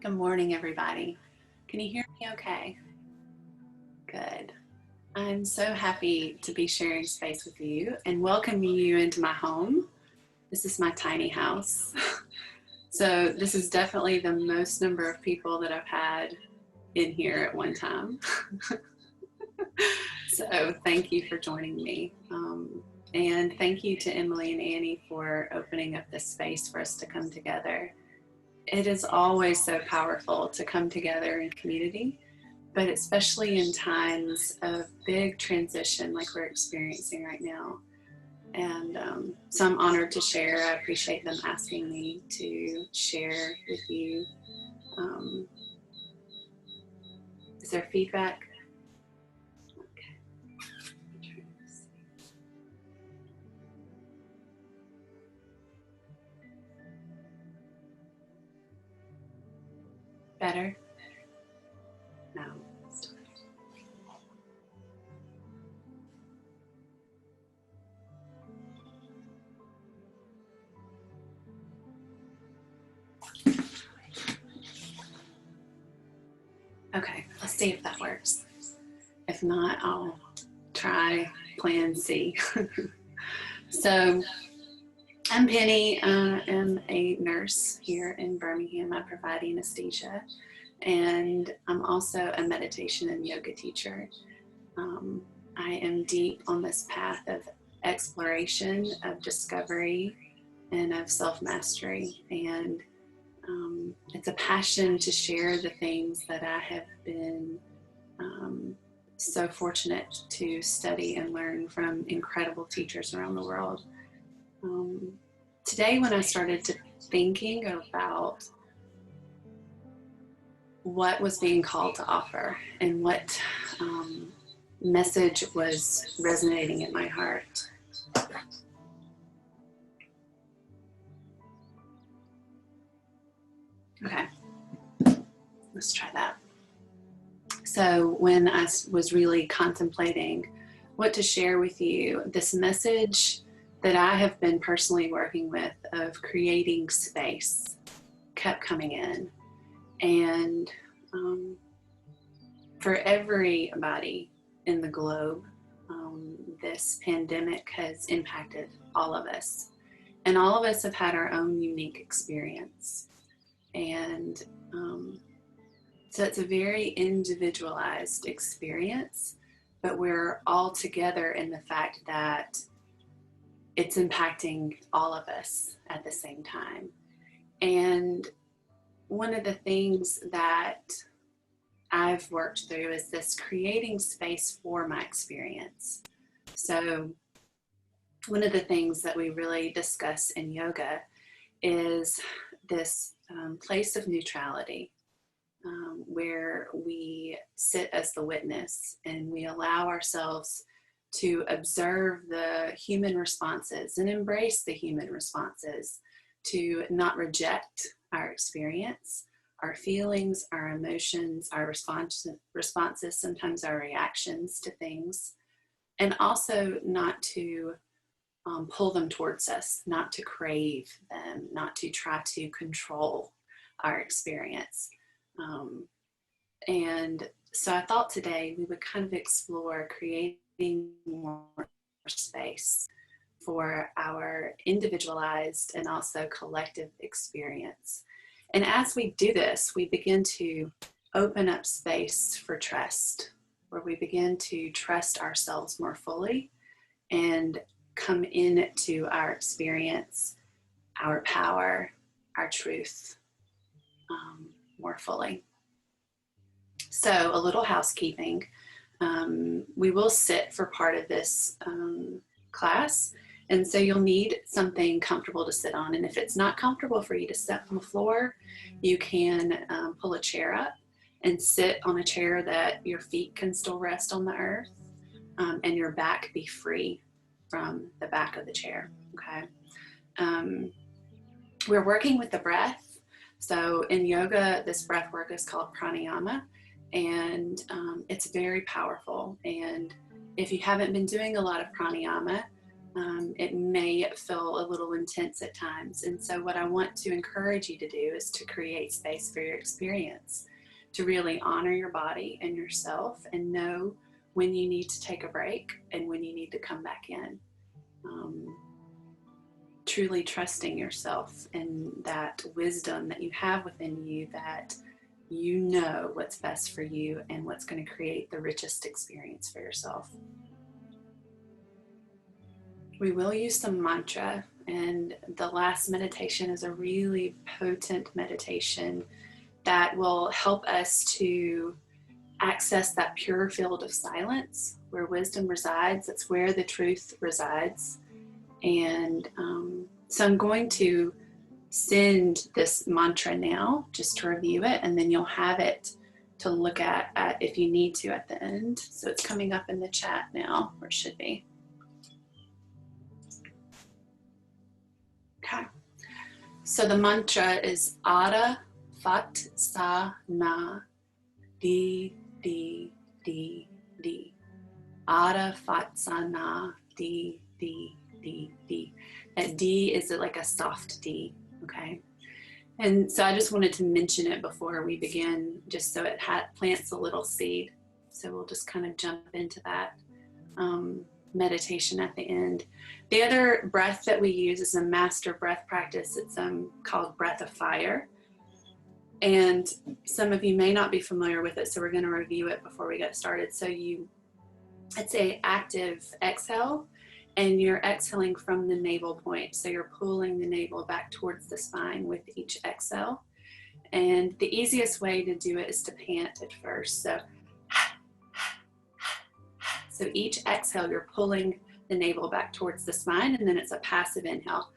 Good morning, everybody. Can you hear me okay? Good. I'm so happy to be sharing space with you and welcoming you into my home. This is my tiny house. So this is definitely the most number of people that I've had in here at one time. So thank you for joining me. And thank you to Emily and Annie for opening up this space for us to come together. It is always so powerful to come together in community, but especially in times of big transition like we're experiencing right now. And so I'm honored to share. I appreciate them asking me to share with you. Is there feedback? Okay. Better? No. Okay, let's see if that works. If not, I'll try plan C. So I'm Penny. I'm a nurse here in Birmingham. I provide anesthesia, and I'm also a meditation and yoga teacher. I am deep on this path of exploration, of discovery, and of self-mastery. And it's a passion to share the things that I have been so fortunate to study and learn from incredible teachers around the world. Today, when I started thinking about what was being called to offer and what message was resonating in my heart, okay, let's try that. So when I was really contemplating what to share with you, this message that I have been personally working with of creating space kept coming in. And for everybody in the globe, this pandemic has impacted all of us. And all of us have had our own unique experience. And so it's a very individualized experience, but we're all together in the fact that it's impacting all of us at the same time. And one of the things that I've worked through is this creating space for my experience. So one of the things that we really discuss in yoga is this place of neutrality, where we sit as the witness and we allow ourselves to observe the human responses and embrace the human responses, to not reject our experience, our feelings, our emotions, our responses, sometimes our reactions to things, and also not to pull them towards us, not to crave them, not to try to control our experience. And so I thought today we would kind of explore creating more space for our individualized and also collective experience. And as we do this, we begin to open up space for trust, where we begin to trust ourselves more fully and come into our experience, our power, our truth more fully. So a little housekeeping. We will sit for part of this class, and so you'll need something comfortable to sit on. And if it's not comfortable for you to sit on the floor, you can pull a chair up and sit on a chair that your feet can still rest on the earth, and your back be free from the back of the chair, okay? We're working with the breath. So in yoga, this breath work is called pranayama, and it's very powerful. And if you haven't been doing a lot of pranayama, It may feel a little intense at times. And so what I want to encourage you to do is to create space for your experience, to really honor your body and yourself and know when you need to take a break and when you need to come back in. Truly trusting yourself and that wisdom that you have within you, that you know what's best for you and what's going to create the richest experience for yourself. We will use some mantra, and the last meditation is a really potent meditation that will help us to access that pure field of silence where wisdom resides. That's where the truth resides. And so I'm going to send this mantra now just to review it, and then you'll have it to look at if you need to at the end. So it's coming up in the chat now, or it should be. Okay. So the mantra is Ada Fat Sa Na Di Di Di Di. Ada Fat Sa Na Di Di Di Di. That D is like a soft D, okay? And so I just wanted to mention it before we begin, just so it plants a little seed. So we'll just kind of jump into that meditation at the end. The other breath that we use is a master breath practice. It's called Breath of Fire. And some of you may not be familiar with it, so we're going to review it before we get started. So it's an active exhale, and you're exhaling from the navel point. So you're pulling the navel back towards the spine with each exhale. And the easiest way to do it is to pant at first. So each exhale, you're pulling the navel back towards the spine, and then it's a passive inhale.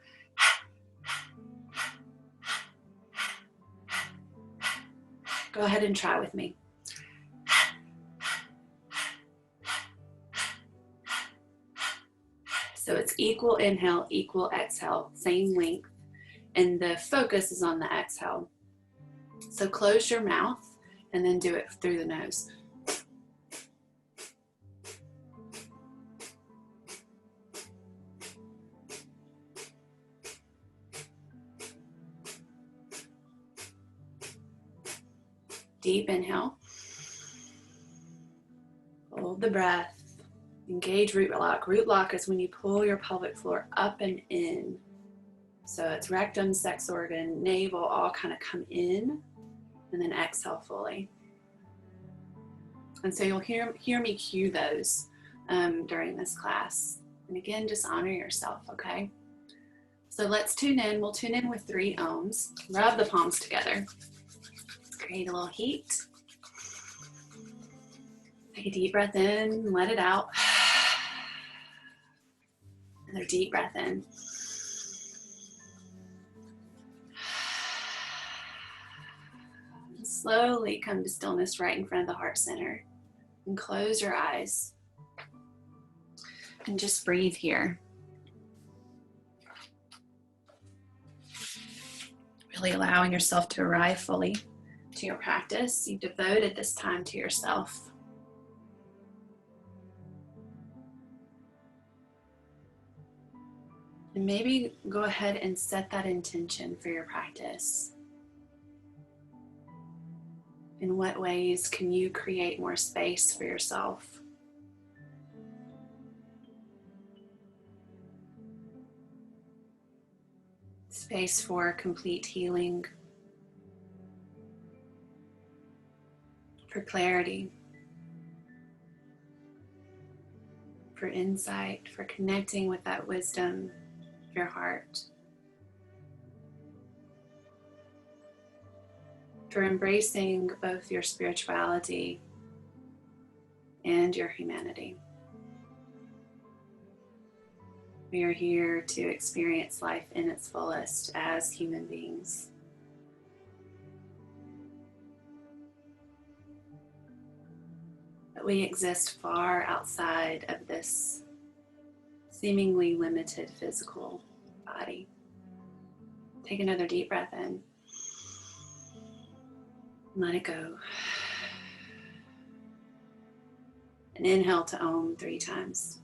Go ahead and try with me. So it's equal inhale, equal exhale, same length, and the focus is on the exhale. So close your mouth and then do it through the nose. Deep inhale. Hold the breath. Engage root lock. Root lock is when you pull your pelvic floor up and in. So it's rectum, sex organ, navel, all kind of come in, and then exhale fully. And so you'll hear me cue those during this class. And again, just honor yourself, okay? So let's tune in. We'll tune in with 3 ohms. Rub the palms together. Create a little heat. Take a deep breath in, let it out. Another deep breath in. And slowly come to stillness right in front of the heart center. And close your eyes. And just breathe here. Really allowing yourself to arrive fully to your practice. You've devoted this time to yourself. And maybe go ahead and set that intention for your practice. In what ways can you create more space for yourself? Space for complete healing, for clarity, for insight, for connecting with that wisdom of your heart, for embracing both your spirituality and your humanity. We are here to experience life in its fullest as human beings. But we exist far outside of this seemingly limited physical body. Take another deep breath in. Let it go. And inhale to Om 3 times.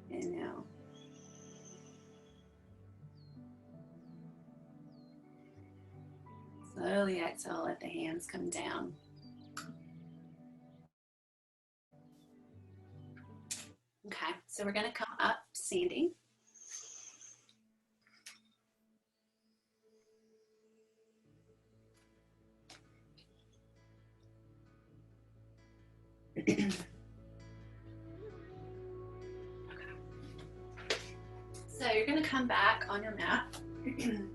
Inhale. Slowly exhale, let the hands come down. Okay, so we're going to come up standing. Okay. So you're going to come back on your mat and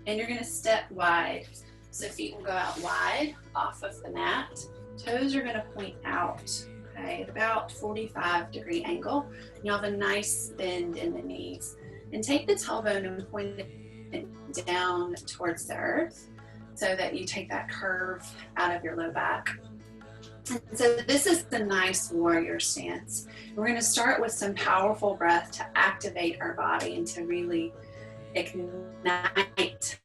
you're going to step wide. So feet will go out wide off of the mat. Toes are going to point out, okay, at about 45-degree angle. You'll have a nice bend in the knees. And take the tailbone and point it down towards the earth so that you take that curve out of your low back. And so this is the nice warrior stance. We're going to start with some powerful breath to activate our body and to really ignite.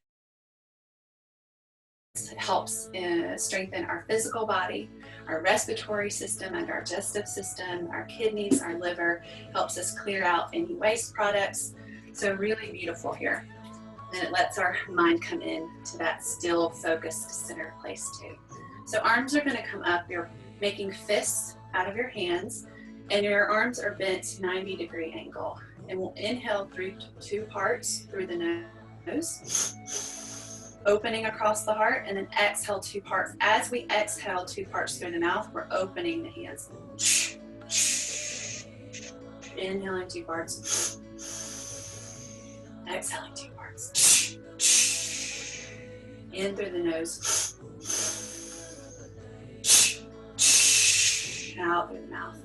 It helps strengthen our physical body, our respiratory system and our digestive system, our kidneys, our liver, helps us clear out any waste products. So really beautiful here. And it lets our mind come in to that still, focused, centered place too. So arms are going to come up. You're making fists out of your hands and your arms are bent 90-degree angle. And we'll inhale through 2 parts through the nose, opening across the heart, and then exhale 2 parts. As we exhale 2 parts through the mouth, we're opening the hands. Inhaling 2 parts. Exhaling 2 parts. In through the nose. Out through the mouth.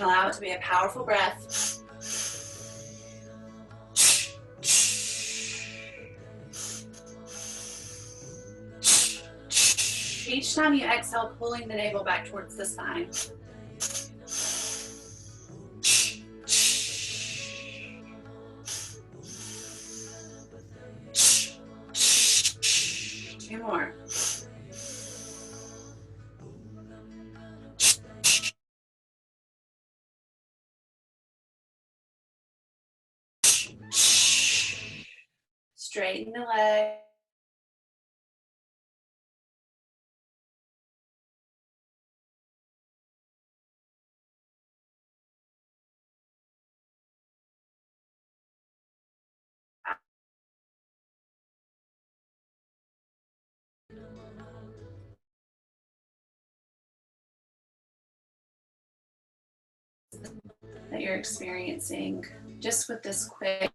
Allow it to be a powerful breath. Each time you exhale, pulling the navel back towards the spine. Two more. Straighten the leg. That you're experiencing just with this quick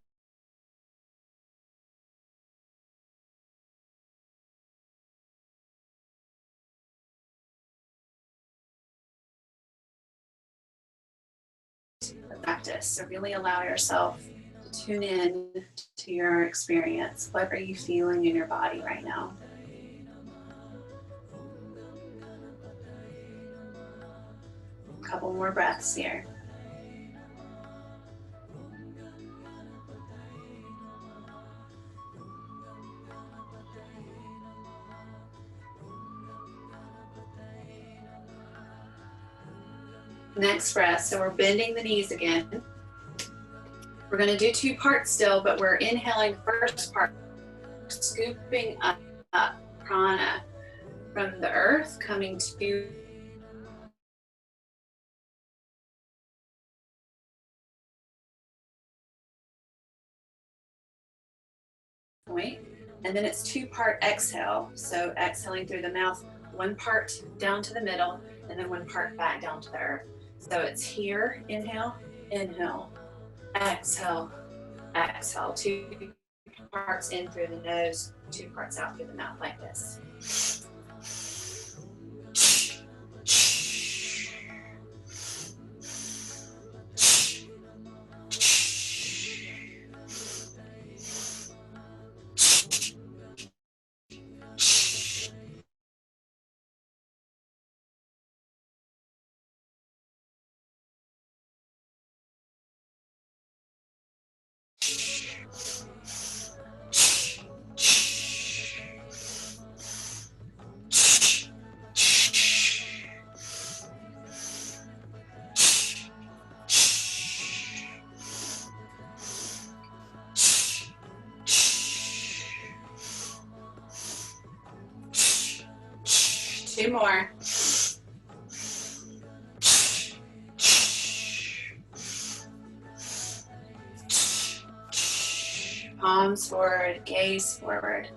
practice. So really allow yourself to tune in to your experience. What are you feeling in your body right now? A couple more breaths here. Next breath, so we're bending the knees again. We're going to do 2 parts still, but we're inhaling the first part scooping up prana from the earth, coming to point, and then it's 2-part exhale. So exhaling through the mouth, 1 part down to the middle, and then 1 part back down to the earth. So it's here, inhale, inhale, exhale, exhale. 2 parts in through the nose, 2 parts out through the mouth, like this. Two more. Palms forward, gaze forward,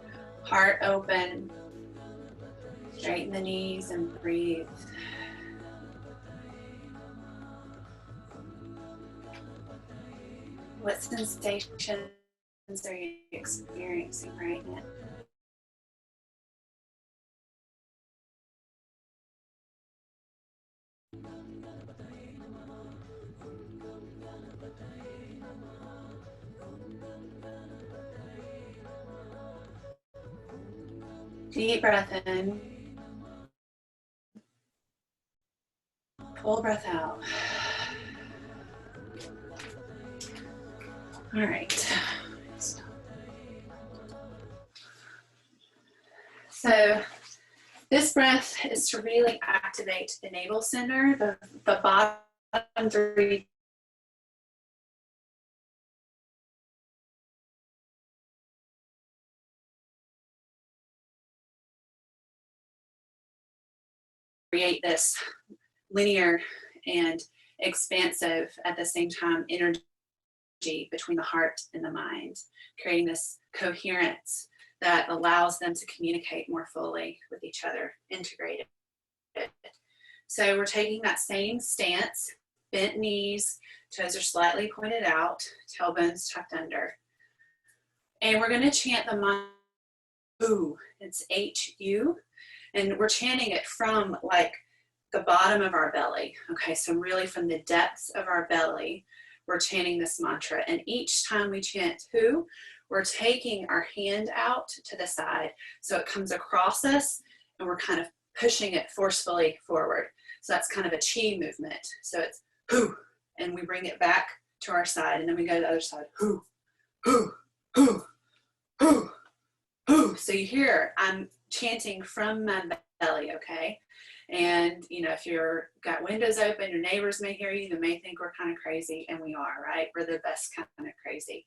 heart open. Straighten the knees and breathe. What sensations are you experiencing right now? Deep breath in. Full breath out. All right. So this breath is to really activate the navel center, the bottom 3 create this linear and expansive at the same time energy between the heart and the mind, creating this coherence that allows them to communicate more fully with each other, integrated. So we're taking that same stance, bent knees, toes are slightly pointed out, tailbones tucked under. And we're going to chant the mantra, Hu. It's H-U. And we're chanting it from like the bottom of our belly. Okay, so really from the depths of our belly, we're chanting this mantra. And each time we chant Hu, we're taking our hand out to the side. So it comes across us and we're kind of pushing it forcefully forward. So that's kind of a chi movement. So it's Hu, and we bring it back to our side, and then we go to the other side. Hu, Hu, Hu, Hu, Hu. So you hear I'm chanting from my belly, okay? And you know, if you're got windows open, your neighbors may hear you, they may think we're kind of crazy, and we are, right? We're the best kind of crazy.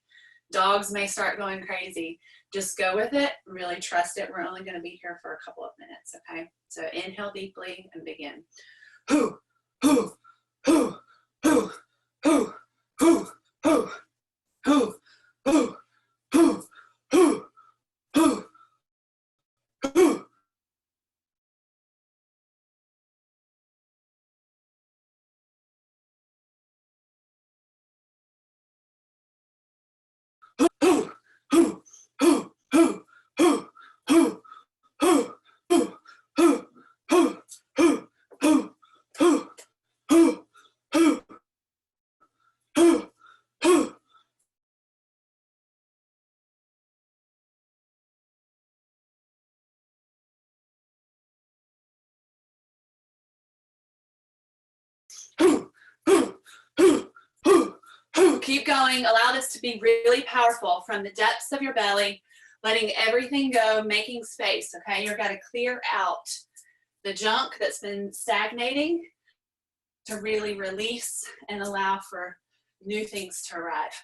Dogs may start going crazy. Just go with it, really trust it. We're only going to be here for a couple of minutes, okay? So inhale deeply and begin. Hoo, hoo, hoo, hoo, hoo, hoo, hoo, hoo, hoo, hoo, hoo, hoo, hoo. Keep going. Allow this to be really powerful from the depths of your belly, letting everything go, making space, okay? You're going to clear out the junk that's been stagnating to really release and allow for new things to arrive.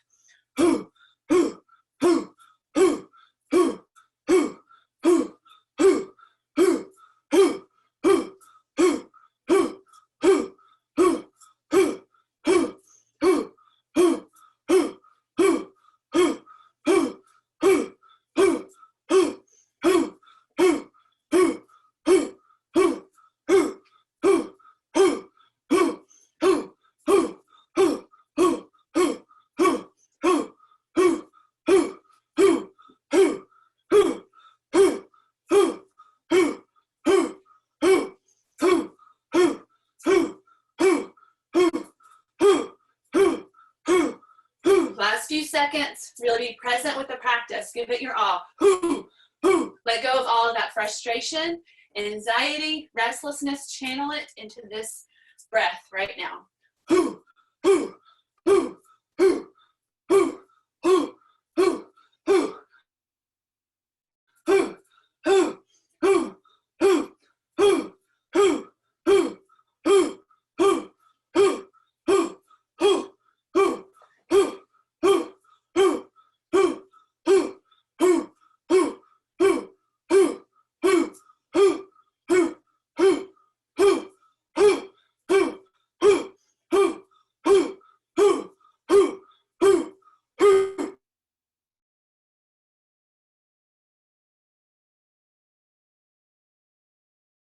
few seconds, really be present with the practice. Give it your all. Let go of all of that frustration, anxiety, restlessness. Channel it into this breath right now.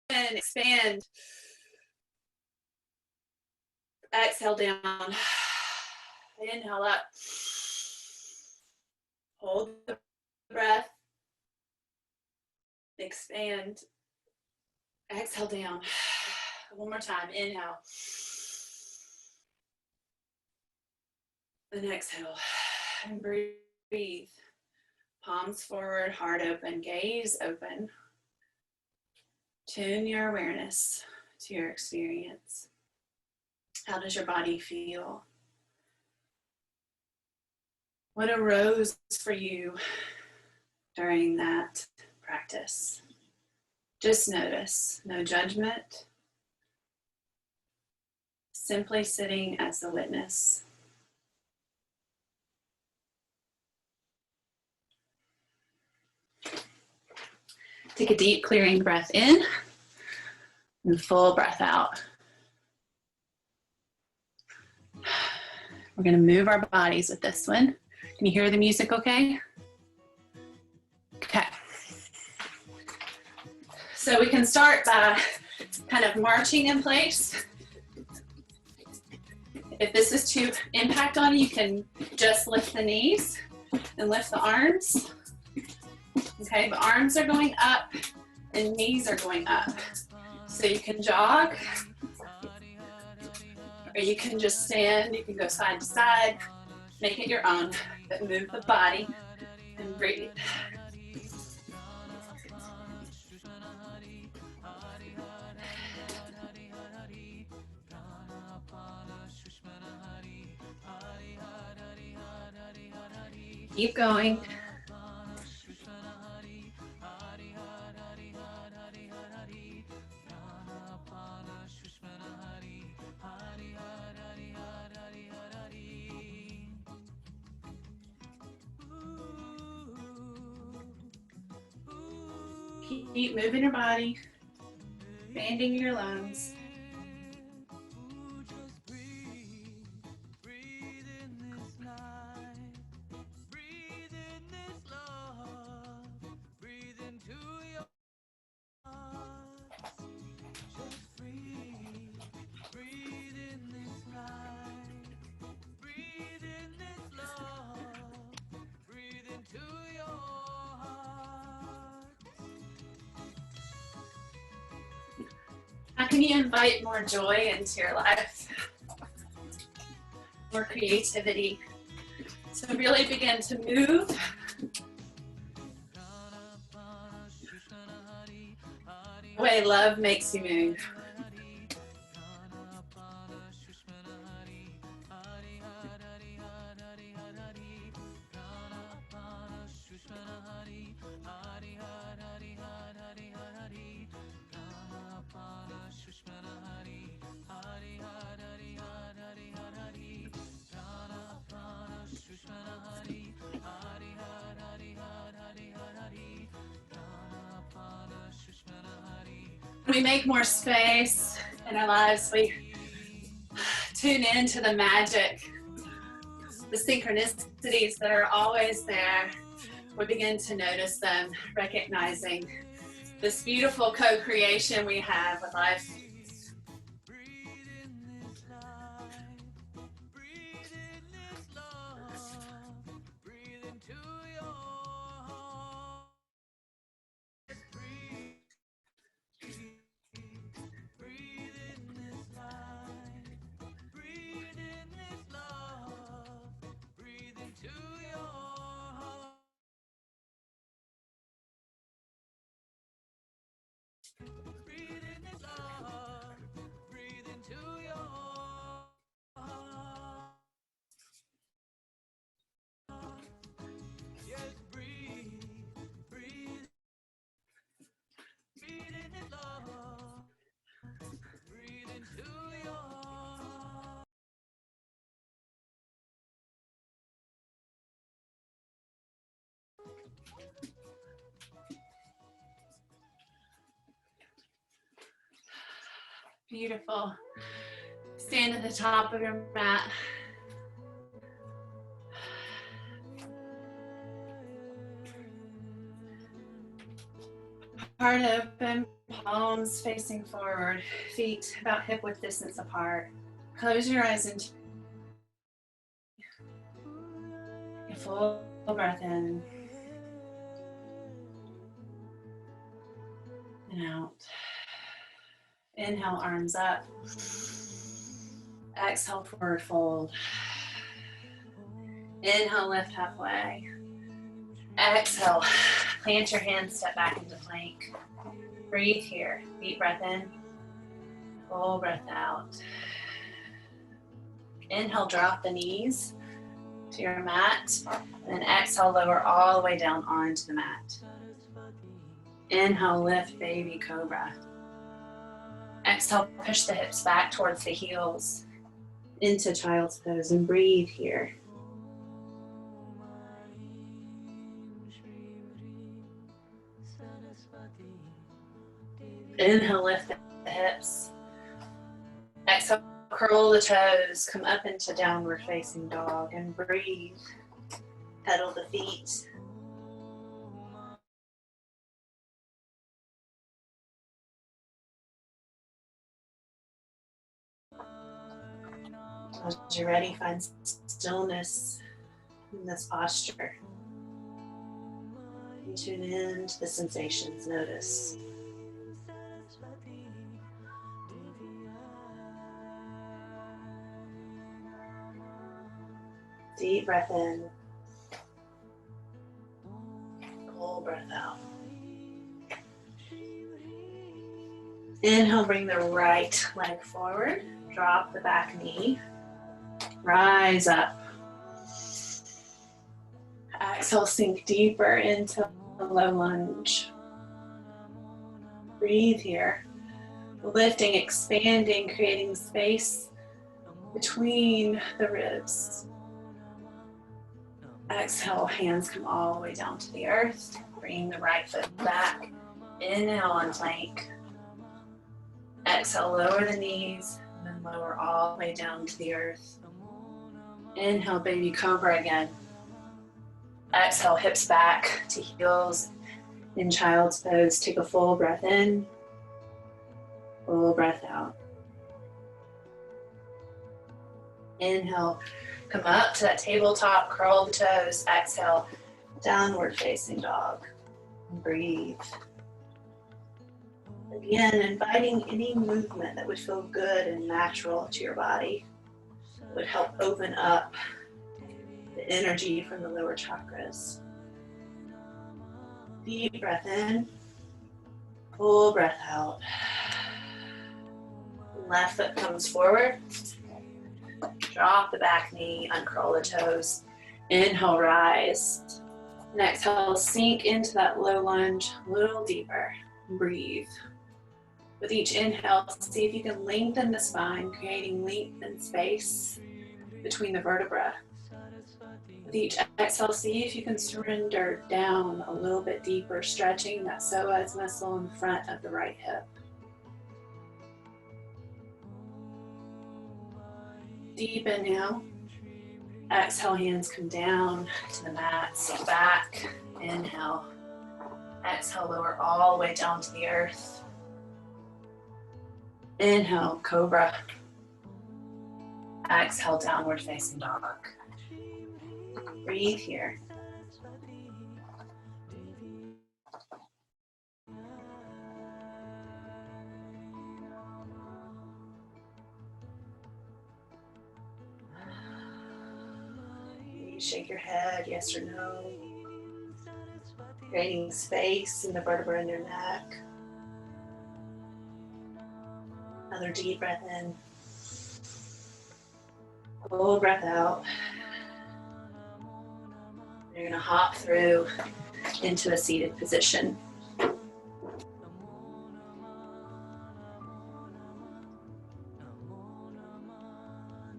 And expand. Exhale down. Inhale up. Hold the breath. Expand. Exhale down. One more time. Inhale. And exhale. And breathe. Palms forward, heart open, gaze open. Tune your awareness to your experience. How does your body feel? What arose for you during that practice? Just notice, no judgment. Simply sitting as the witness. Take a deep clearing breath in and full breath out. We're going to move our bodies with this one. Can you hear the music okay? Okay. So we can start by kind of marching in place. If this is too impact on you, you can just lift the knees and lift the arms. Okay, the arms are going up and knees are going up. So you can jog, or you can just stand, you can go side to side, make it your own, but move the body and breathe. Keep going. Keep moving your body, expanding your lungs. How can you invite more joy into your life? More creativity. So really begin to move. The way love makes you move. We make more space in our lives. We tune into the magic, the synchronicities that are always there. We begin to notice them, recognizing this beautiful co-creation we have with life. Breathe in this love. Breathe into your heart. Yes, breathe. Breathe. Breathe in this love. Breathe into your heart. Beautiful. Stand at the top of your mat. Heart open, palms facing forward, feet about hip width distance apart. Close your eyes and take a full breath in and out. Inhale, arms up. Exhale, forward fold. Inhale, lift halfway. Exhale, plant your hands, step back into plank. Breathe here. Deep breath in. Full breath out. Inhale, drop the knees to your mat. And exhale, lower all the way down onto the mat. Inhale, lift, baby cobra. Exhale, push the hips back towards the heels into child's pose and breathe here. Inhale, lift the hips. Exhale, curl the toes, come up into downward facing dog and breathe. Pedal the feet. As you're ready, find stillness in this posture. And tune in to the sensations. Notice. Deep breath in. Full breath out. Inhale, bring the right leg forward. Drop the back knee. Rise up. Exhale, sink deeper into a low lunge. Breathe here. Lifting, expanding, creating space between the ribs. Exhale, hands come all the way down to the earth. Bring the right foot back. Inhale on plank. Exhale, lower the knees, and then lower all the way down to the earth. Inhale, baby cobra again. Exhale, hips back to heels in child's pose. Take a full breath in, full breath out. Inhale, come up to that tabletop, curl the toes. Exhale, downward facing dog. Breathe. Again, inviting any movement that would feel good and natural to your body. It would help open up the energy from the lower chakras. Deep breath in, full breath out. Left foot comes forward. Drop the back knee, uncurl the toes. Inhale, rise. And exhale, sink into that low lunge a little deeper. Breathe. With each inhale, see if you can lengthen the spine, creating length and space between the vertebrae. With each exhale, see if you can surrender down a little bit deeper, stretching that psoas muscle in front of the right hip. Deep inhale. Exhale, hands come down to the mat, sit back. Inhale. Exhale, lower all the way down to the earth. Inhale, cobra. Exhale, downward facing dog. Breathe here. You shake your head, yes or no. Creating space in the vertebrae in your neck. Another deep breath in. Full breath out. You're going to hop through into a seated position.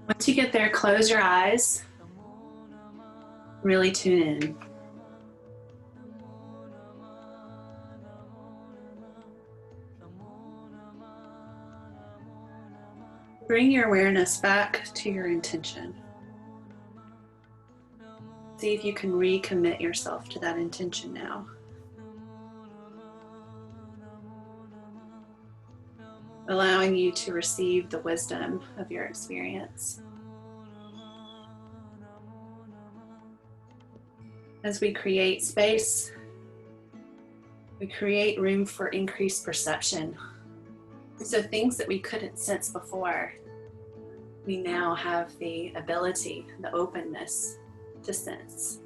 Once you get there, close your eyes. Really tune in. Bring your awareness back to your intention. See if you can recommit yourself to that intention now. Allowing you to receive the wisdom of your experience. As we create space, we create room for increased perception. So things that we couldn't sense before, we now have the ability, the openness to sense.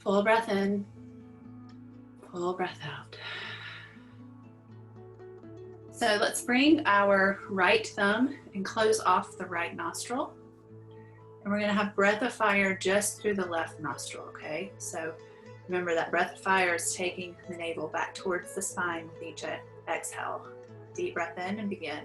Full breath in, full breath out. So let's bring our right thumb and close off the right nostril. And we're gonna have breath of fire just through the left nostril, okay? So remember that breath of fire is taking the navel back towards the spine with each exhale. Deep breath in and begin.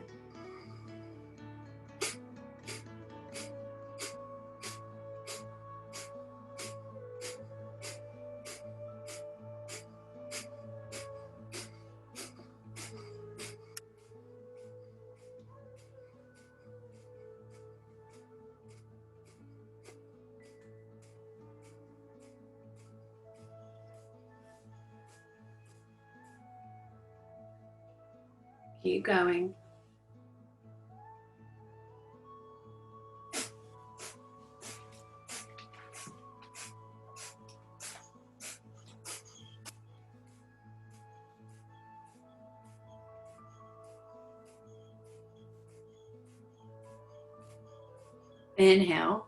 Keep going. Inhale.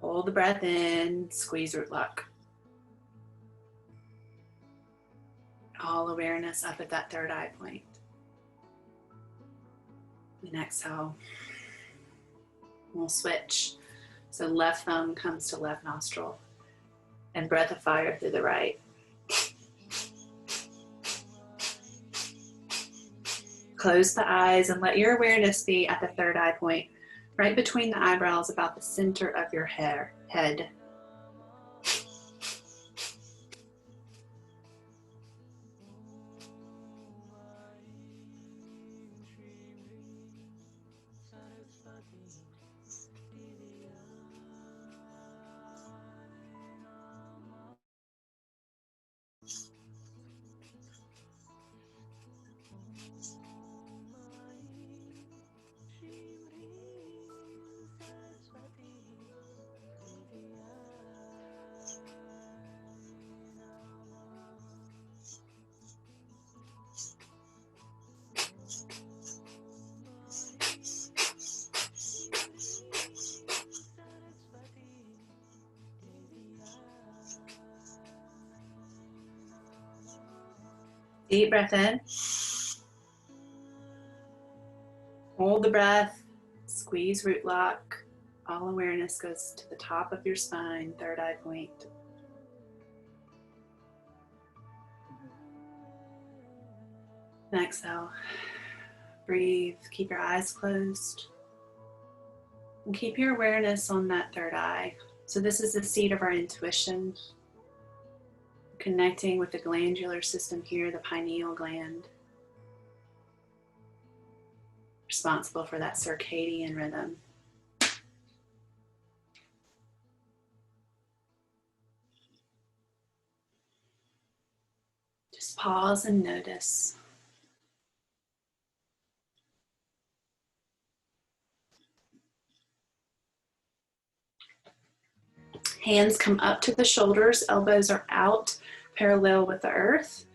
Hold the breath in, squeeze root lock. All awareness up at that third eye point. And exhale. We'll switch. So left thumb comes to left nostril and breath of fire through the right. Close the eyes and let your awareness be at the third eye point, right between the eyebrows, about the center of your head. Deep breath in. Hold the breath, squeeze root lock. All awareness goes to the top of your spine, third eye point. And exhale. Breathe, keep your eyes closed. And keep your awareness on that third eye. So this is the seat of our intuition, connecting with the glandular system here, the pineal gland, responsible for that circadian rhythm. Just pause and notice. Hands come up to the shoulders, elbows are out, parallel with the earth.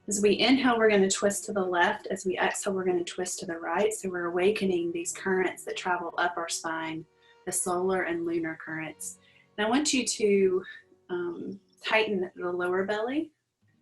As we inhale, we're going to twist to the left. As we exhale, we're going to twist to the right. So we're awakening these currents that travel up our spine, the solar and lunar currents. And I want you to tighten the lower belly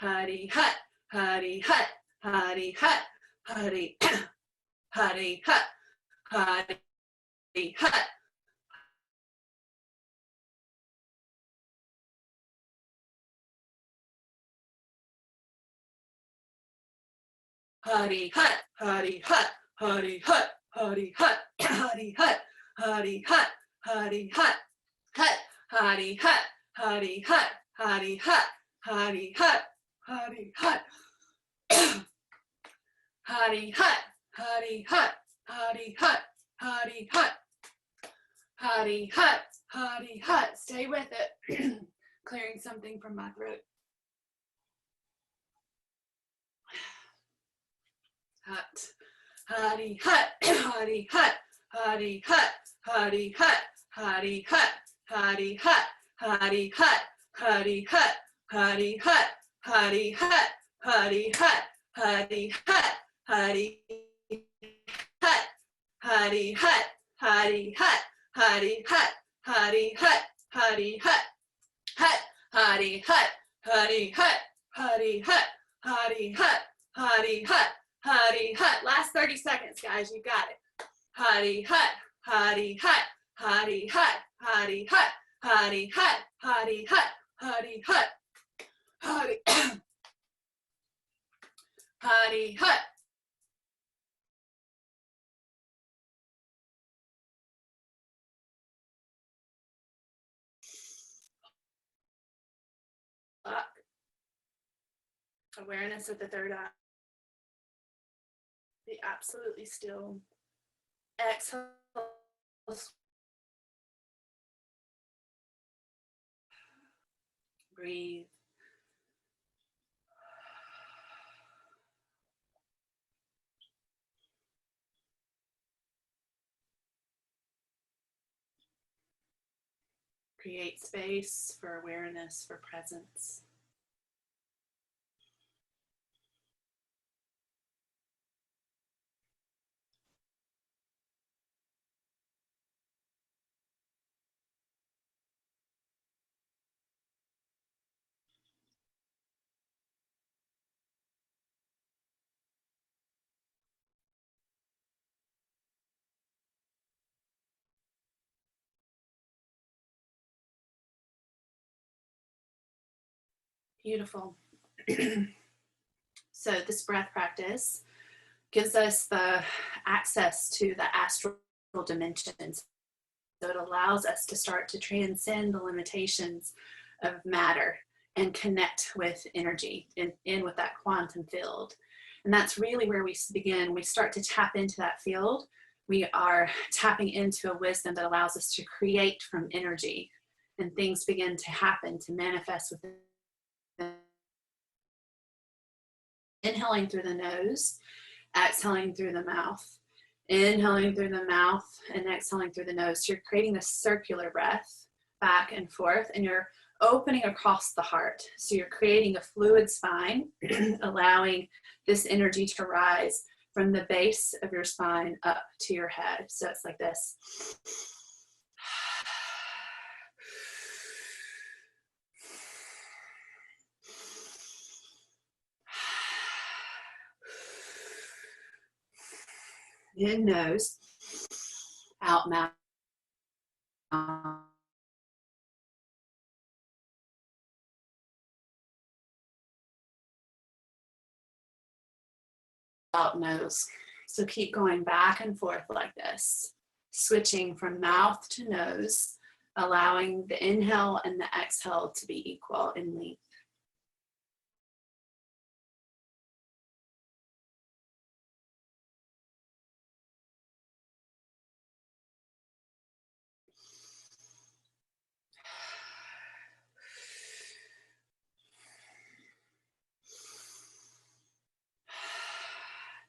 Hari hut, hari hut, hari hut, hari hari hut, hari hut. Hari hut, hari hut, hari hut, hari hut, hari hut, hari hut, hari hut, hut, hari hut, hari hut, hari hut, hari hut, hari hut, hari hut, hari hut, hari hut, hari hut, hari hut, hari hut. Stay with it. Clearing something from my throat. Hut. Hari hut, hari hut, hari hut, hari hut, hari hut, hari hut, hari hut, hari hut, hari hut, hari hut, hari hut, hari hut, hari hut, hari hut, hari hut, hari hut, hari hut, hari hut, hut, hari hut, hari hut, hari hut, hari hut, hari hut. Hari hut. Last 30 seconds, guys. You got it. Hari hut. Hari hut. Hari hut. Hari hut. Hari hut. Hari hut. Hari hut. Hari Hari hut. Awareness of the third eye. Be absolutely still. Exhale. Breathe. Create space for awareness, for presence. Beautiful. So this breath practice gives us the access to the astral dimensions. So it allows us to start to transcend the limitations of matter and connect with energy in with that quantum field. And that's really where we begin. We start to tap into that field. We are tapping into a wisdom that allows us to create from energy, and things begin to happen, to manifest within. Inhaling through the nose, exhaling through the mouth. Inhaling through the mouth and exhaling through the nose. So you're creating this circular breath back and forth, and you're opening across the heart. So you're creating a fluid spine, allowing this energy to rise from the base of your spine up to your head. So it's like this. In nose, out mouth. Out nose. So keep going back and forth like this, switching from mouth to nose, allowing the inhale and the exhale to be equal in length.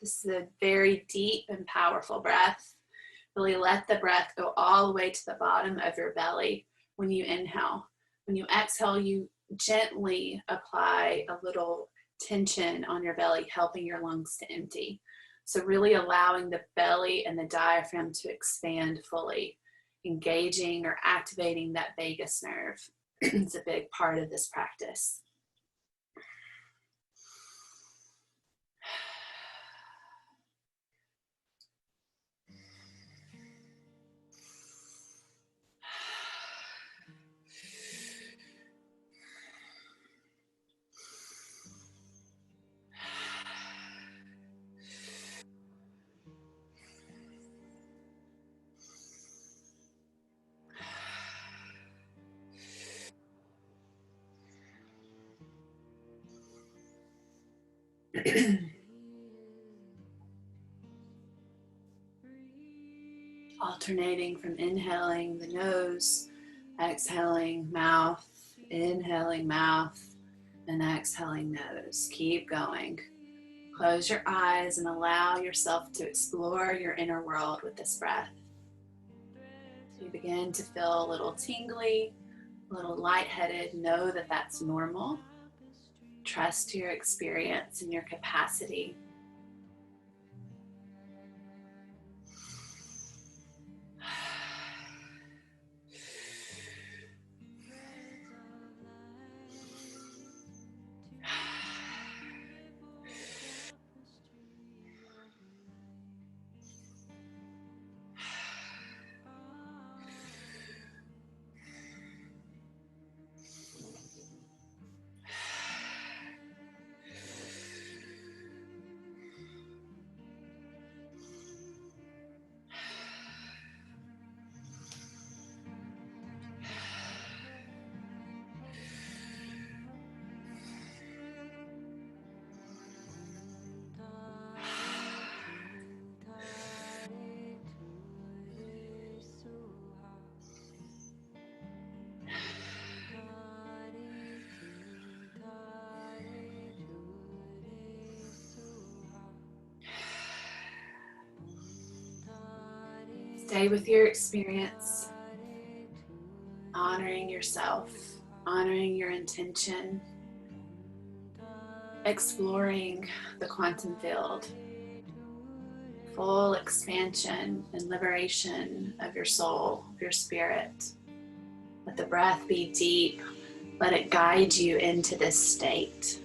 This is a very deep and powerful breath. Really let the breath go all the way to the bottom of your belly when you inhale. When you exhale, you gently apply a little tension on your belly, helping your lungs to empty. So really allowing the belly and the diaphragm to expand fully, engaging or activating that vagus nerve. It's a big part of this practice. Alternating from inhaling the nose, exhaling mouth, inhaling mouth, and exhaling nose. Keep going. Close your eyes and allow yourself to explore your inner world with this breath. You begin to feel a little tingly, a little lightheaded. Know that that's normal. Trust your experience and your capacity. Stay with your experience, honoring yourself, honoring your intention, exploring the quantum field, full expansion and liberation of your soul, of your spirit. Let the breath be deep. Let it guide you into this state.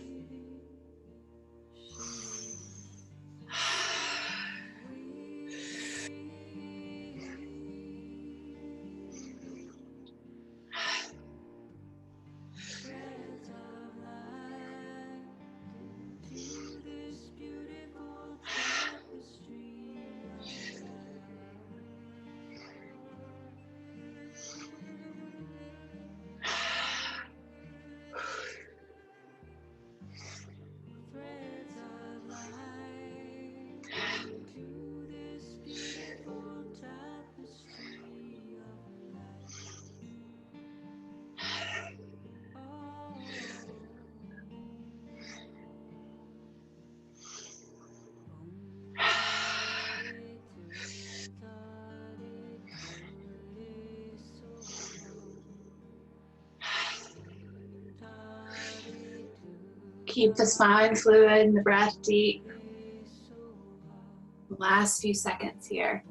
Keep the spine fluid and the breath deep. The last few seconds here.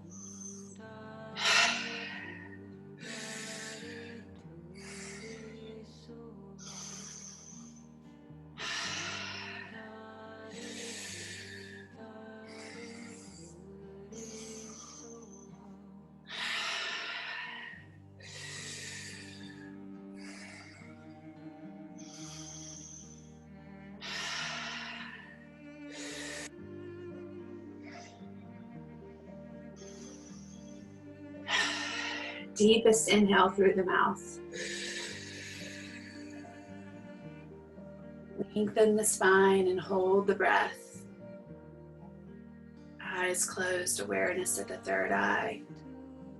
Deepest inhale through the mouth. Lengthen the spine and hold the breath. Eyes closed, awareness at the third eye.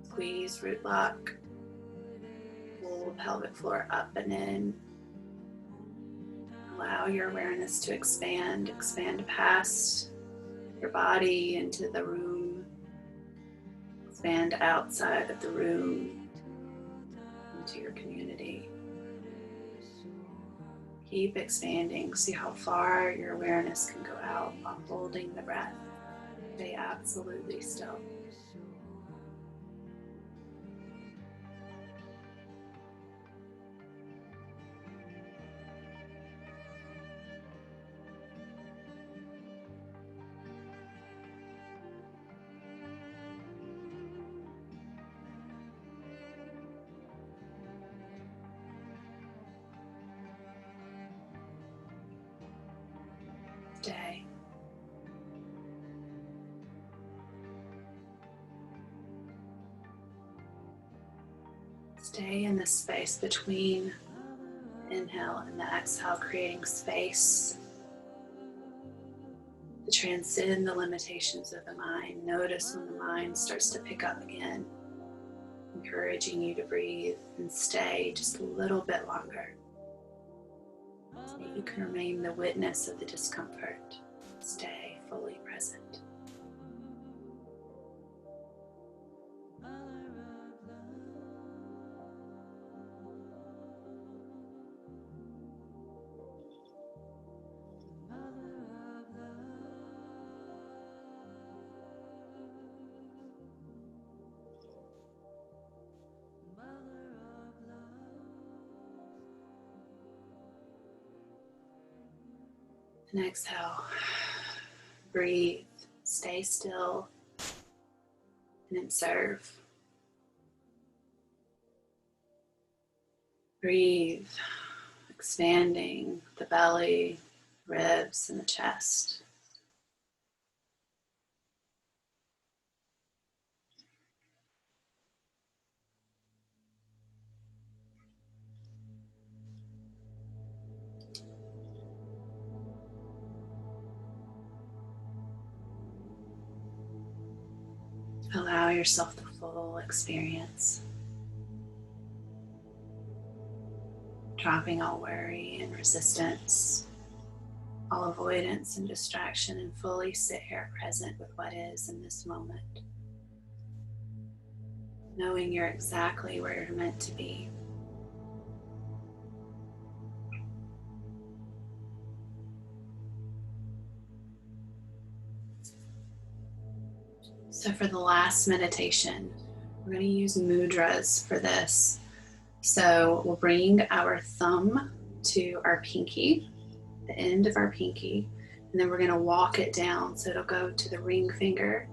Squeeze root lock. Pull pelvic floor up and in. Allow your awareness to expand past your body into the room. Expand outside of the room into your community. Keep expanding. See how far your awareness can go out while holding the breath. Stay absolutely still. Stay. Stay in the space between the inhale and the exhale, creating space transcend the limitations of the mind. Notice when the mind starts to pick up again, encouraging you to breathe and stay just a little bit longer so that you can remain the witness of the discomfort. Stay fully present. And exhale. Breathe. Stay still and observe. Breathe, expanding the belly, ribs, and the chest. Allow yourself the full experience, dropping all worry and resistance, all avoidance and distraction, and fully sit here present with what is in this moment, knowing you're exactly where you're meant to be. So for the last meditation, we're going to use mudras for this. So we'll bring our thumb to our pinky, the end of our pinky, and then we're going to walk it down. So it'll go to the ring finger,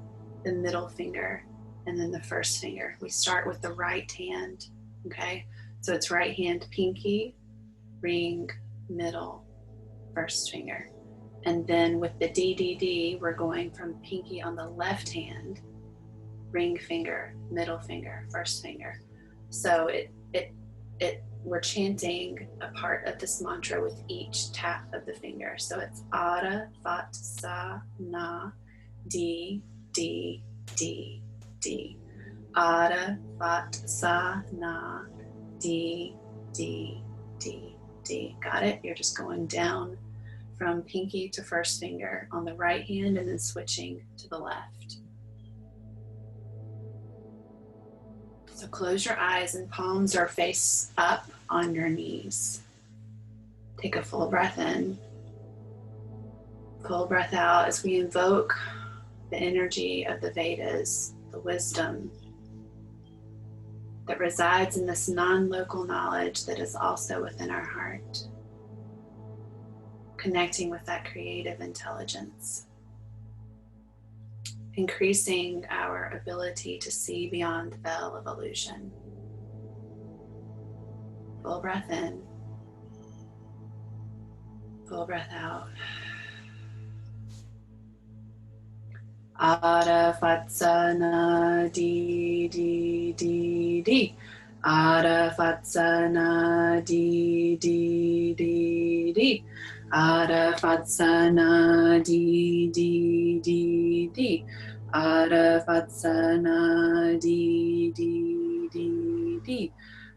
the middle finger, and then the first finger. We start with the right hand, okay? So it's right hand, pinky, ring, middle, first finger. And then with the DDD, we're going from pinky on the left hand, ring finger, middle finger, first finger. So we're chanting a part of this mantra with each tap of the finger. So it's Ada, Vat, Sa, Na, D, D, D, D. Ada, Vat, Sa, Na, D, D, D, D. Got it? You're just going down from pinky to first finger on the right hand and then switching to the left. So close your eyes and palms are face up on your knees. Take a full breath in. Full breath out as we invoke the energy of the Vedas, the wisdom that resides in this non-local knowledge that is also within our heart, connecting with that creative intelligence, increasing our ability to see beyond the veil of illusion. Full breath in, full breath out. Ada Vatsana Di Di Di Di. Ada Vatsana Di Di Di Di. Ada Vatsana Di Di Di Di. Ada Vatsana Di Di Di Di.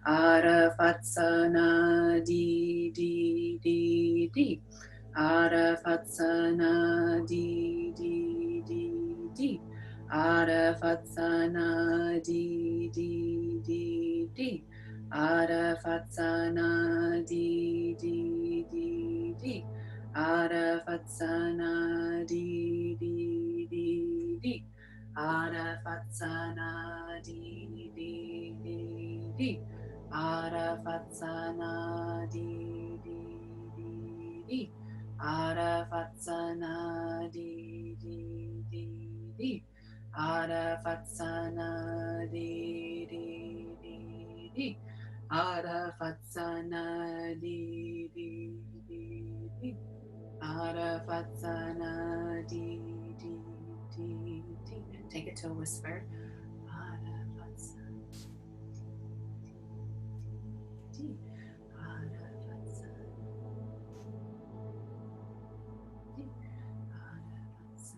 Ada Vatsana Di Di Di Di. Ada Vatsana Di Di Di Di. Ada Vatsana Di Di Di Di. Ada Vatsana Di Di Di Di. Ada Vatsana Di Di Di Di. Ada Vatsana Di Di Di Di. Ada Vatsana Di Di Di Di. Ada Vatsana Di Di Di Di. Ada Vatsana Di Di Di Di. Ada Vatsana Di Di Di Di. Ada Vatsana Di Di Di Di. Take it to a whisper. Ada Vatsana Di Di Di. Ada Vatsana Di Di. Ada Vatsana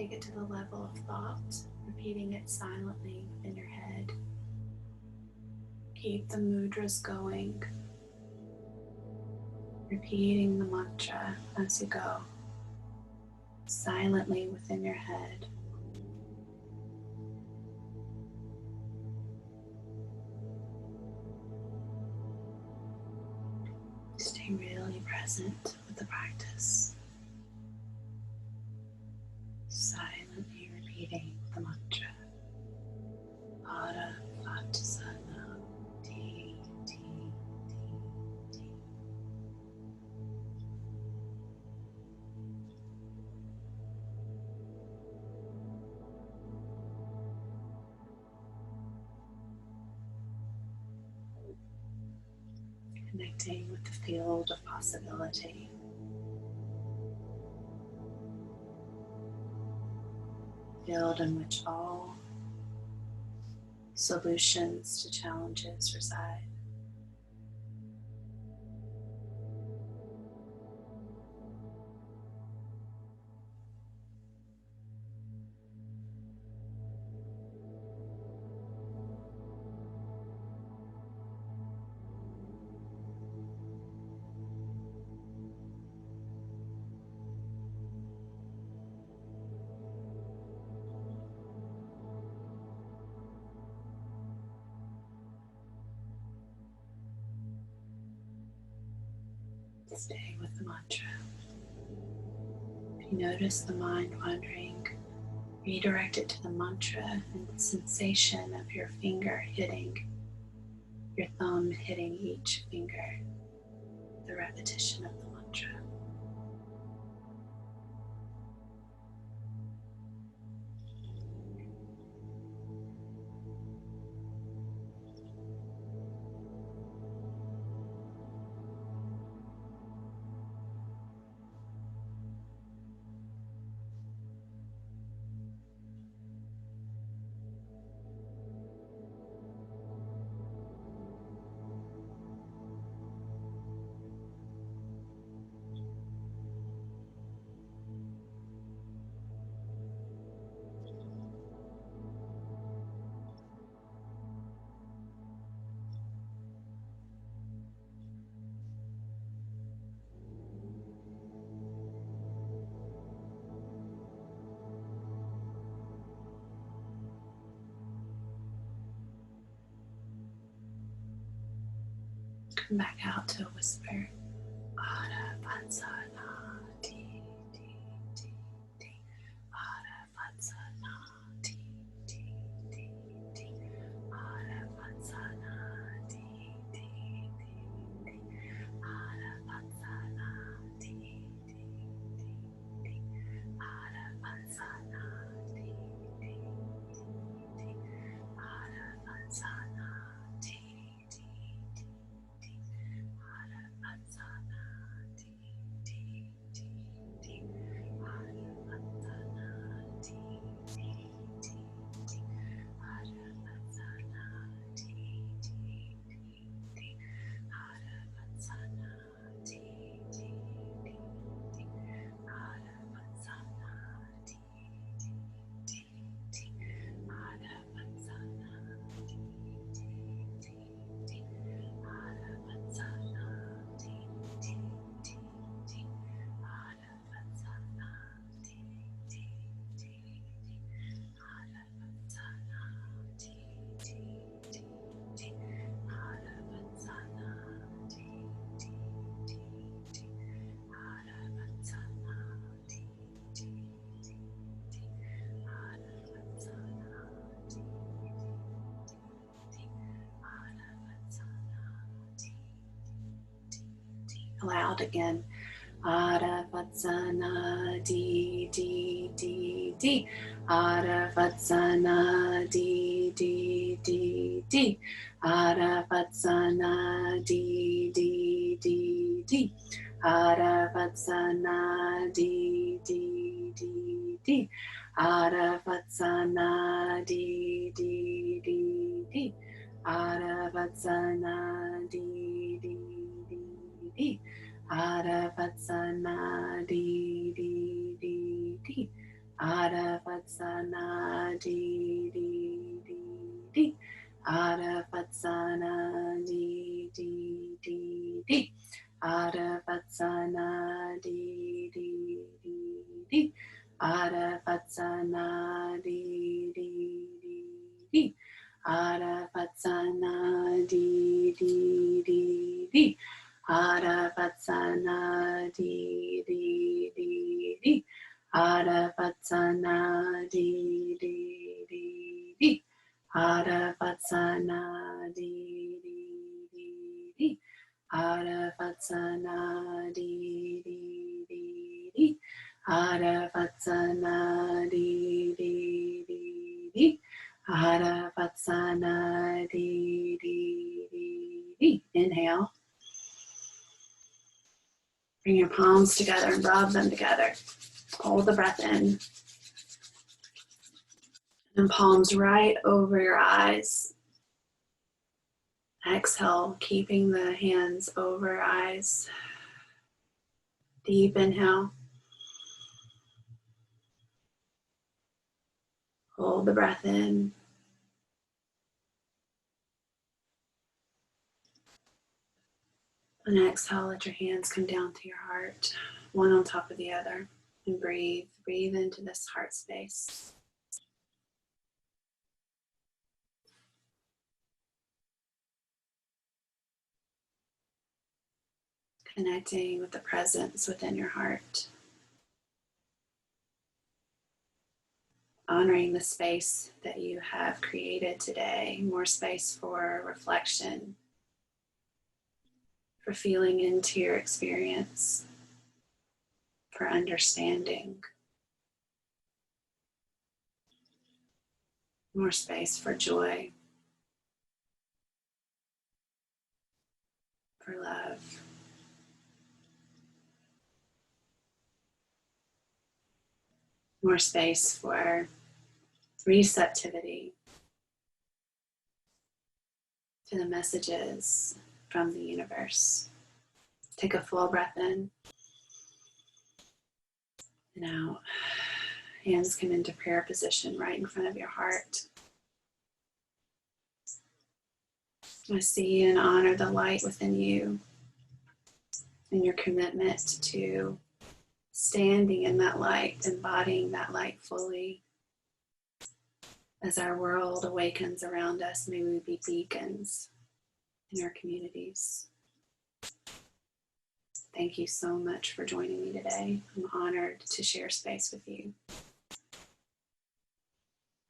take it to the level of thought, repeating it silently within your head. Keep the mudras going, repeating the mantra as you go, silently within your head. Stay really present with the practice, silently repeating the mantra. Ara Vatsana Ti Ti Ti Ti. Connecting with the field of possibility, field in which all solutions to challenges reside. Stay with the mantra. If you notice the mind wandering, redirect it to the mantra and the sensation of your finger hitting, your thumb hitting each finger, the repetition of the mantra. Come back out to a whisper. Ara Vatsana Ti Ti Ti Ti. Ara Vatsana Ti Ti Ti Ti. Ara Vatsana Ti Ti Ti Ti. Ara Vatsana Ti Ti Ti Ti. Ara Vatsana Ti Ti Ti Ti. Ara Vatsana Ti Ti Ti Ti. Ara Vatsana Ti Ti Ti Ti. Ara Vatsana Ti Ti Ti Ti. Ara Vatsana Ti Ti Ti Ti. Ara Vatsana Ti Ti Ti Ti. Ara Vatsana Ti Ti Ti Ti. Ara Vatsana Ti Ti Ti Ti. Ara Vatsana Ti Ti Ti Ti. Ara Vatsana Ti Ti Ti Ti. Ara Vatsana Ti Ti Ti Ti. Ara Vatsana Ti Ti Ti Ti. Ara Vatsana Ti Ti Ti Ti. Ara Vatsana Ti Ti Ti Ti. Ara Vatsana Ti Ti Ti. Aloud again. Ara Vatsana Di Di Di Di. Ara Vatsana Di Di Di Di. Ara Vatsana Di Di Di Di. Ara Vatsana Di Di Di Di. Ara Vatsana Di Di Di Di. Ara Vatsana Di Di Di Di. Ara Vatsana Di Di Di Di. Aravatsana di di di di. Aravatsana di di di di. Aravatsana di di di di. Aravatsana di di di di. Aravatsana di di di di. Aravatsana di di di di. Aravatsana di di di di. Aravatsana di di di di. Aravatsana di di di di. Aravatsana di di di di. Aravatsana di di di di. Inhale. Bring your palms together and rub them together. Hold the breath in. And palms right over your eyes. Exhale, keeping the hands over your eyes. Deep inhale. Hold the breath in. And exhale, let your hands come down to your heart, one on top of the other. And breathe. Breathe into this heart space. Connecting with the presence within your heart. Honoring the space that you have created today. More space for reflection, for feeling into your experience, for understanding. More space for joy, for love. More space for receptivity to the messages from the universe. Take a full breath in and out. Hands come into prayer position right in front of your heart. I see and honor the light within you and your commitment to standing in that light, embodying that light fully. As our world awakens around us, may we be beacons in our communities. Thank you so much for joining me today. I'm honored to share space with you.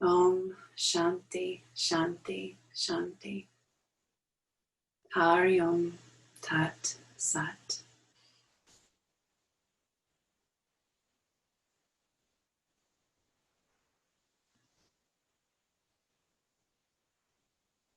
Om Shanti, Shanti, Shanti. Hari Om Tat Sat.